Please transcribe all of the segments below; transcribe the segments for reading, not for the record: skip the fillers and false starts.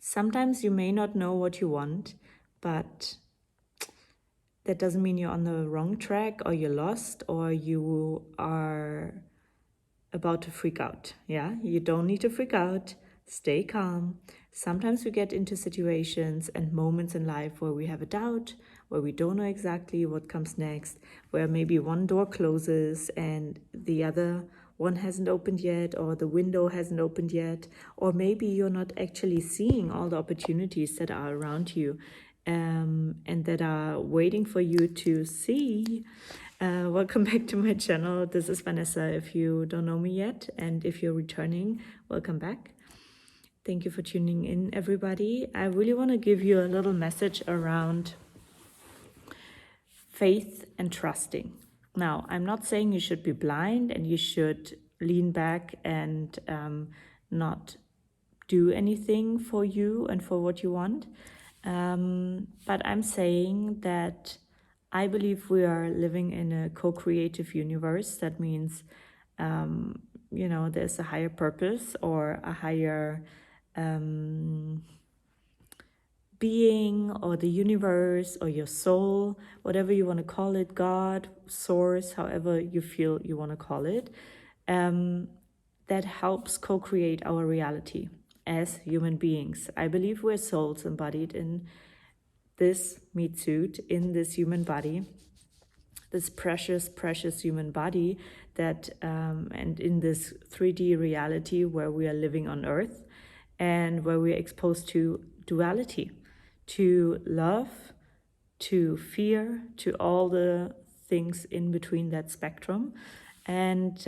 Sometimes you may not know what you want, but that doesn't mean you're on the wrong track or you're lost or you are about to freak out. Yeah, you don't need to freak out. Stay calm. Sometimes we get into situations and moments in life where we have a doubt, where we don't know exactly what comes next, where maybe one door closes and the other one hasn't opened yet, or the window hasn't opened yet, or maybe you're not actually seeing all the opportunities that are around you, and that are waiting for you to see. Welcome back to my channel. This is Vanessa, if you don't know me yet, and if you're returning, welcome back. Thank you for tuning in, everybody. I really want to give you a little message around faith and trusting. Now, I'm not saying you should be blind and you should lean back and not do anything for you and for what you want. But I'm saying that I believe we are living in a co-creative universe. That means, there's a higher purpose or a higher being or the universe or your soul, whatever you want to call it, God, source, however you feel you want to call it, that helps co-create our reality as human beings. I believe we're souls embodied in this meat suit, in this human body, this precious, precious human body that, and in this 3D reality where we are living on Earth and where we're exposed to duality, to love, to fear, to all the things in between that spectrum. And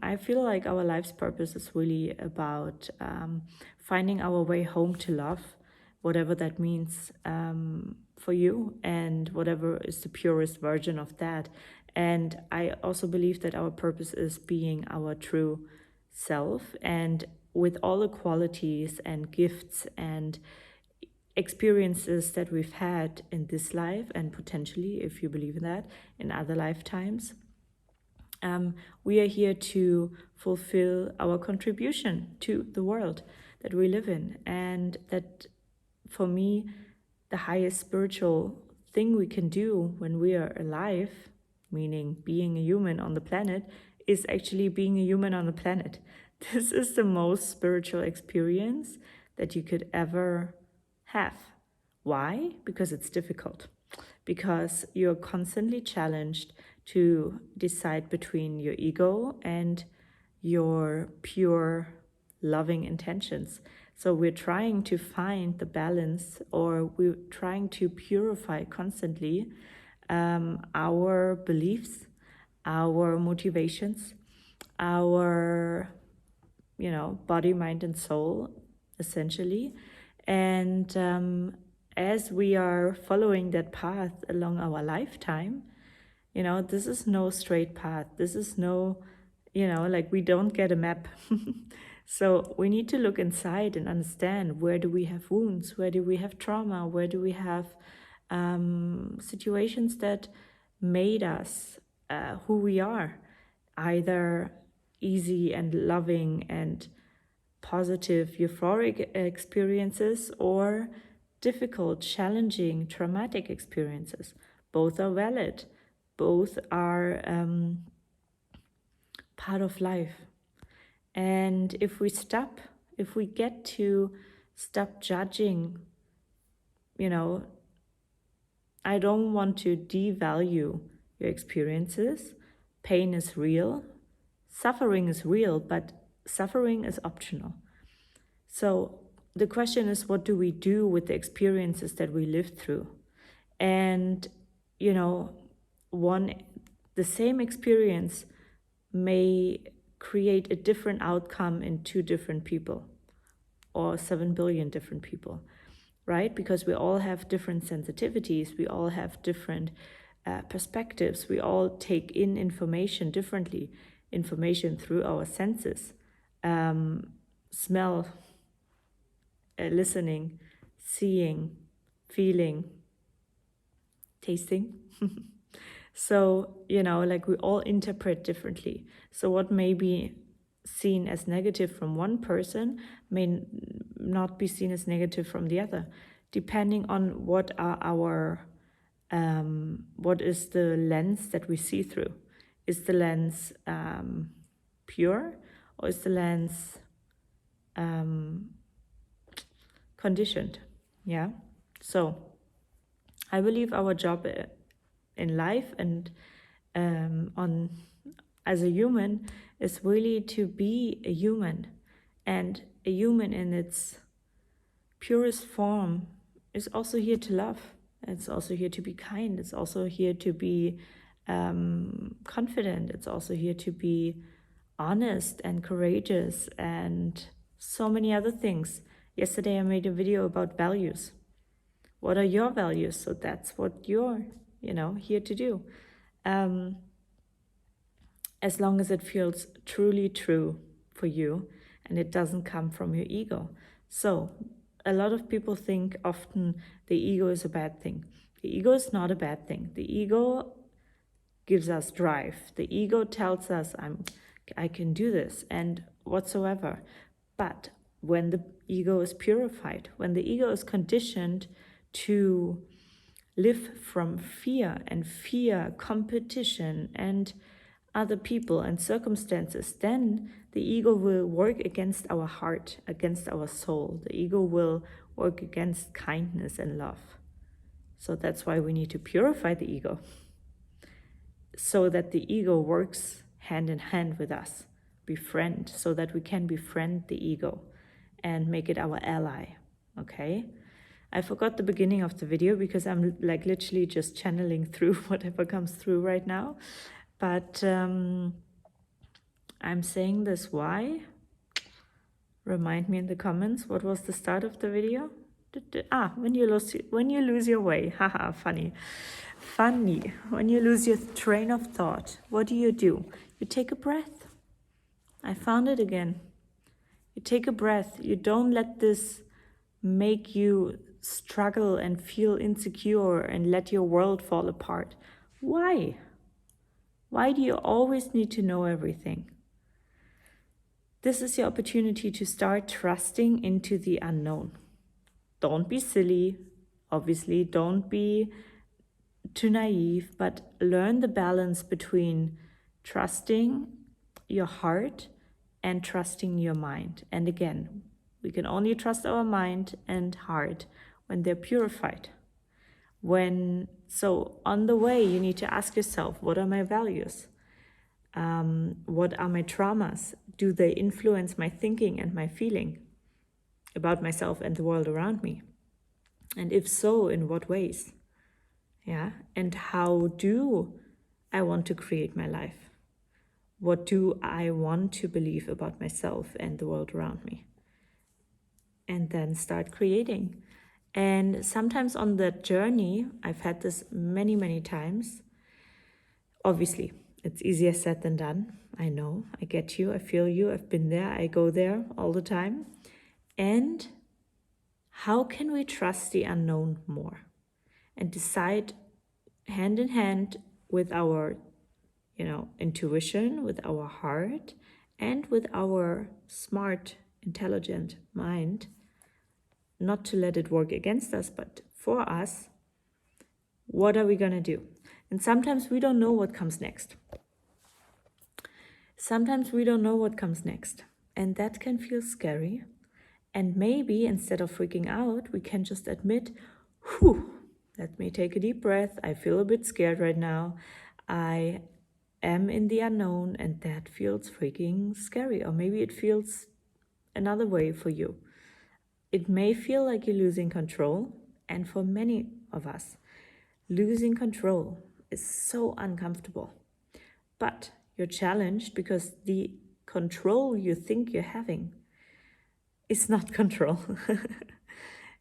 I feel like our life's purpose is really about finding our way home to love, whatever that means for you, and whatever is the purest version of that. And I also believe that our purpose is being our true self, and with all the qualities and gifts and experiences that we've had in this life, and potentially, if you believe in that, in other lifetimes. We are here to fulfill our contribution to the world that we live in. And that, for me, the highest spiritual thing we can do when we are alive, meaning being a human on the planet, is actually being a human on the planet. This is the most spiritual experience that you could ever have. Why? Because it's difficult. Because you're constantly challenged to decide between your ego and your pure loving intentions. So we're trying to find the balance, or we're trying to purify constantly our beliefs, our motivations, our body, mind, and soul, essentially. And as we are following that path along our lifetime, this is no straight path. This is no, like we don't get a map. So we need to look inside and understand, where do we have wounds? Where do we have trauma? Where do we have situations that made us who we are? Either easy and loving and positive, euphoric experiences, or difficult, challenging, traumatic experiences. Both are valid. Both are part of life. And if we get to stop judging, I don't want to devalue your experiences. Pain is real. Suffering is real, but suffering is optional. So the question is, what do we do with the experiences that we lived through? And, the same experience may create a different outcome in 2 different people, or 7 billion different people, right? Because we all have different sensitivities, we all have different perspectives, we all take in information differently, information through our senses, smell, listening, seeing, feeling, tasting. So, we all interpret differently. So what may be seen as negative from one person may not be seen as negative from the other, depending on what are our what is the lens that we see through. Is the lens pure, or is the lens conditioned? Yeah. So I believe our job in life and on as a human is really to be a human, and a human in its purest form is also here to love. It's also here to be kind. It's also here to be confident. It's also here to be honest and courageous and so many other things. Yesterday I made a video about values. What are your values? So that's what you're, here to do. As long as it feels truly true for you and it doesn't come from your ego. So a lot of people think often the ego is a bad thing. The ego is not a bad thing. The ego gives us drive. The ego tells us I can do this and whatsoever. But when the ego is purified, when the ego is conditioned to live from fear and fear, competition and other people and circumstances, then the ego will work against our heart, against our soul. The ego will work against kindness and love. So that's why we need to purify the ego, so that the ego works hand in hand with us, befriend, so that we can befriend the ego and make it our ally, okay? I forgot the beginning of the video because I'm like literally just channeling through whatever comes through right now. But I'm saying this why? Remind me in the comments. What was the start of the video? When you lose your way. Haha, funny. Funny. When you lose your train of thought, what do? You take a breath. I found it again. You take a breath. You don't let this make you struggle and feel insecure and let your world fall apart. Why? Why do you always need to know everything? This is your opportunity to start trusting into the unknown. Don't be silly, obviously, don't be too naive, but learn the balance between trusting your heart and trusting your mind. And again, we can only trust our mind and heart when they're purified. So on the way, you need to ask yourself, what are my values? What are my traumas? Do they influence my thinking and my feeling about myself and the world around me? And if so, in what ways? Yeah. And how do I want to create my life? What do I want to believe about myself and the world around me? And then start creating. And sometimes on that journey, I've had this many, many times. Obviously, it's easier said than done. I know, I get you, I feel you, I've been there, I go there all the time. And how can we trust the unknown more and decide hand in hand with our, intuition, with our heart, and with our smart, intelligent mind, not to let it work against us, but for us, what are we going to do? And sometimes we don't know what comes next. Sometimes we don't know what comes next, and that can feel scary. And maybe instead of freaking out, we can just admit, let me take a deep breath. I feel a bit scared right now. I am in the unknown, and that feels freaking scary. Or maybe it feels another way for you. It may feel like you're losing control, and for many of us, losing control is so uncomfortable. But you're challenged because the control you think you're having is not control.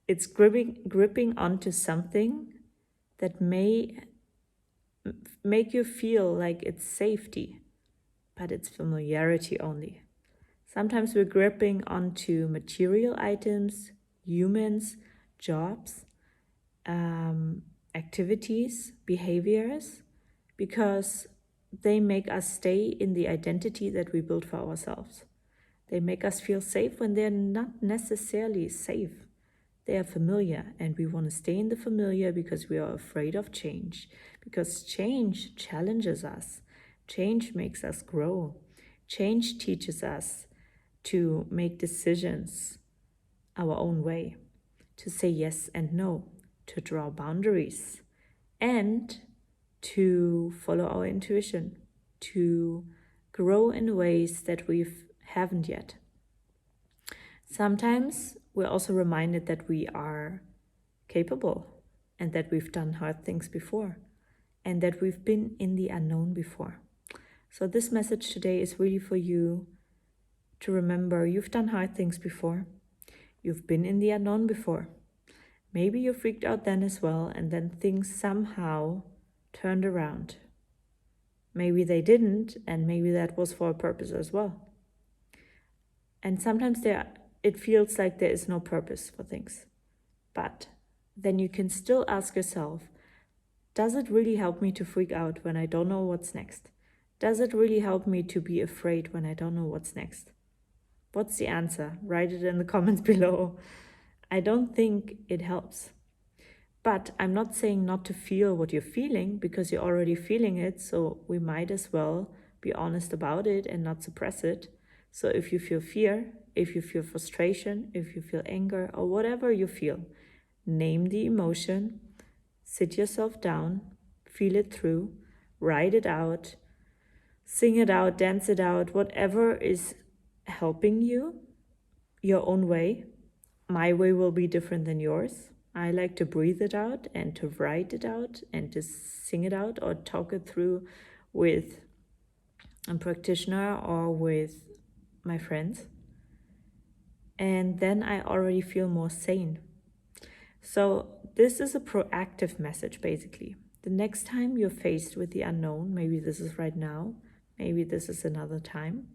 It's gripping onto something that may make you feel like it's safety, but it's familiarity only. Sometimes we're gripping onto material items, humans, jobs, activities, behaviors, because they make us stay in the identity that we built for ourselves. They make us feel safe when they're not necessarily safe. They are familiar, and we want to stay in the familiar because we are afraid of change. Because change challenges us. Change makes us grow. Change teaches us to make decisions our own way, to say yes and no, to draw boundaries, and to follow our intuition, to grow in ways that we haven't yet. Sometimes we're also reminded that we are capable and that we've done hard things before and that we've been in the unknown before. So this message today is really for you to remember you've done hard things before. You've been in the unknown before. Maybe you freaked out then as well, and then things somehow turned around. Maybe they didn't, and maybe that was for a purpose as well. And sometimes it feels like there is no purpose for things. But then you can still ask yourself, does it really help me to freak out when I don't know what's next? Does it really help me to be afraid when I don't know what's next? What's the answer? Write it in the comments below. I don't think it helps. But I'm not saying not to feel what you're feeling, because you're already feeling it, so we might as well be honest about it and not suppress it. So if you feel fear, if you feel frustration, if you feel anger, or whatever you feel, name the emotion, sit yourself down, feel it through, write it out, sing it out, dance it out, whatever is helping you, your own way. My way will be different than yours. I like to breathe it out and to write it out and to sing it out or talk it through with a practitioner or with my friends. And then I already feel more sane. So this is a proactive message, basically. The next time you're faced with the unknown, maybe this is right now, maybe this is another time,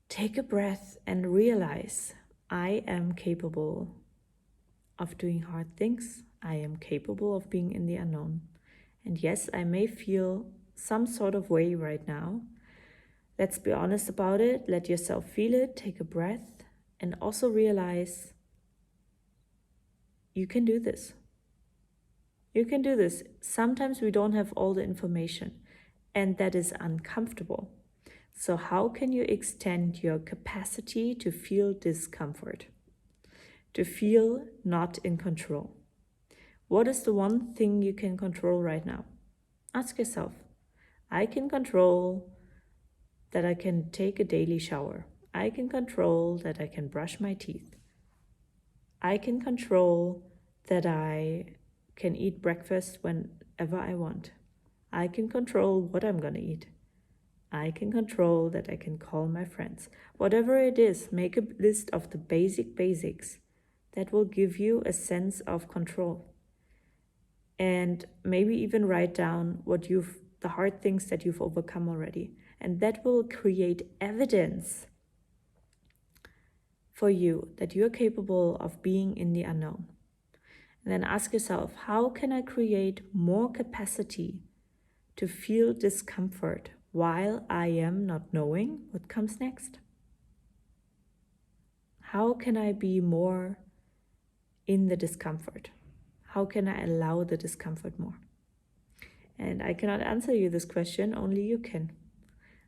take a breath and realize I am capable of doing hard things. I am capable of being in the unknown. And yes, I may feel some sort of way right now. Let's be honest about it. Let yourself feel it. Take a breath and also realize you can do this. You can do this. Sometimes we don't have all the information, and that is uncomfortable. So how can you extend your capacity to feel discomfort? To feel not in control? What is the one thing you can control right now? Ask yourself. I can control that I can take a daily shower. I can control that I can brush my teeth. I can control that I can eat breakfast whenever I want. I can control what I'm going to eat. I can control that I can call my friends. Whatever it is, make a list of the basics that will give you a sense of control. And maybe even write down the hard things that you've overcome already. And that will create evidence for you that you're capable of being in the unknown. And then ask yourself, how can I create more capacity to feel discomfort while I am not knowing what comes next? How can I be more in the discomfort? How can I allow the discomfort more? And I cannot answer you this question, only you can.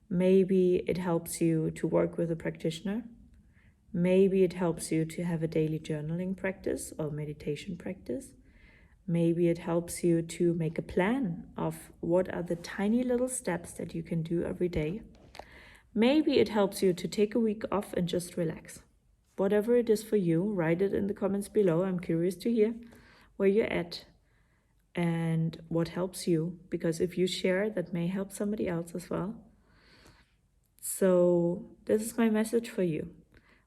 Maybe it helps you to work with a practitioner. Maybe it helps you to have a daily journaling practice or meditation practice. Maybe it helps you to make a plan of what are the tiny little steps that you can do every day. Maybe it helps you to take a week off and just relax. Whatever it is for you, write it in the comments below. I'm curious to hear where you're at and what helps you, because if you share, that may help somebody else as well. So this is my message for you.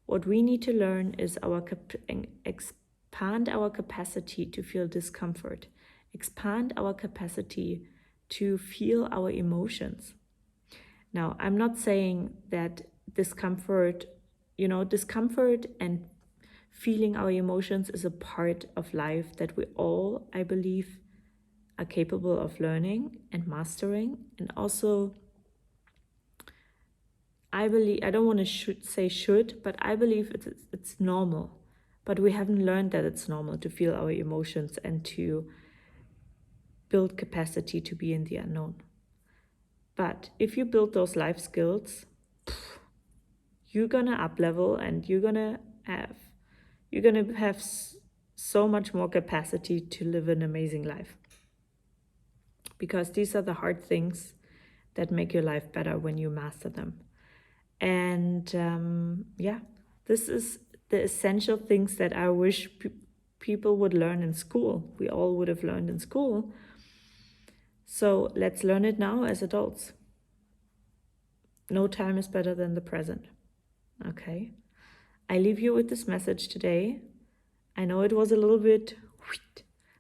What we need to learn is expand our capacity to feel discomfort, expand our capacity to feel our emotions. Now, I'm not saying that discomfort and feeling our emotions is a part of life that we all, I believe, are capable of learning and mastering. And also, I believe, I don't want to say should, but I believe it's normal. But we haven't learned that it's normal to feel our emotions and to build capacity to be in the unknown. But if you build those life skills, you're gonna up level and you're gonna have so much more capacity to live an amazing life. Because these are the hard things that make your life better when you master them. And yeah, this is the essential things that I wish people would learn in school. We all would have learned in school. So let's learn it now as adults. No time is better than the present. Okay. I leave you with this message today. I know it was a little bit,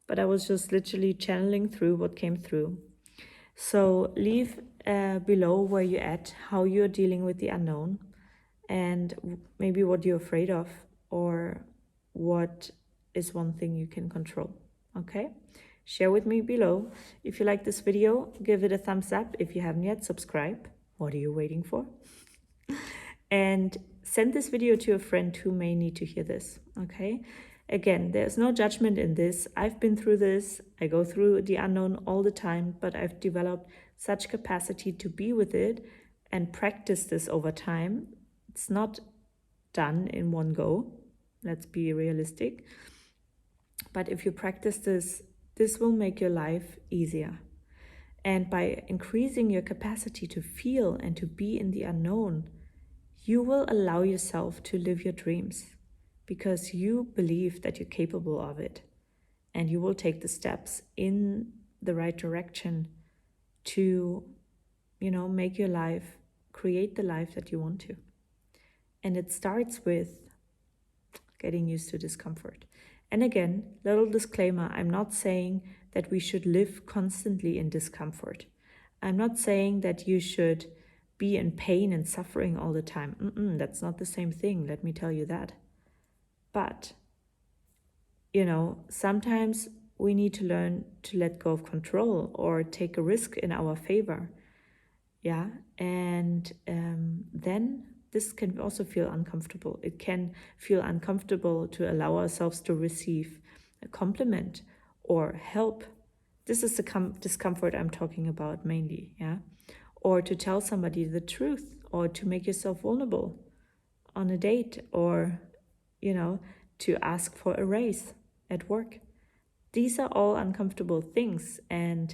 but I was just literally channeling through what came through. So leave below where you're at, how you're dealing with the unknown, and maybe what you're afraid of, or what is one thing you can control. Okay? Share with me below. If you like this video, give it a thumbs up. If you haven't yet, subscribe. What are you waiting for? And send this video to a friend who may need to hear this. Okay? Again, there's no judgment in this. I've been through this. I go through the unknown all the time, but I've developed such capacity to be with it and practice this over time. It's not done in one go. Let's be realistic. But if you practice this, this will make your life easier. And by increasing your capacity to feel and to be in the unknown, you will allow yourself to live your dreams because you believe that you're capable of it. And you will take the steps in the right direction to, make your life, create the life that you want to. And it starts with getting used to discomfort. And again, little disclaimer, I'm not saying that we should live constantly in discomfort. I'm not saying that you should be in pain and suffering all the time. That's not the same thing, let me tell you that. But, sometimes we need to learn to let go of control or take a risk in our favor. Yeah, and then this can also feel uncomfortable. It can feel uncomfortable to allow ourselves to receive a compliment or help. This is the discomfort I'm talking about mainly, yeah? Or to tell somebody the truth, or to make yourself vulnerable on a date, or, to ask for a raise at work. These are all uncomfortable things, and,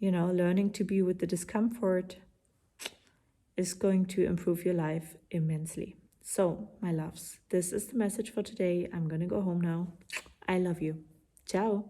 learning to be with the discomfort is going to improve your life immensely. So, my loves, this is the message for today. I'm going to go home now. I love you. Ciao.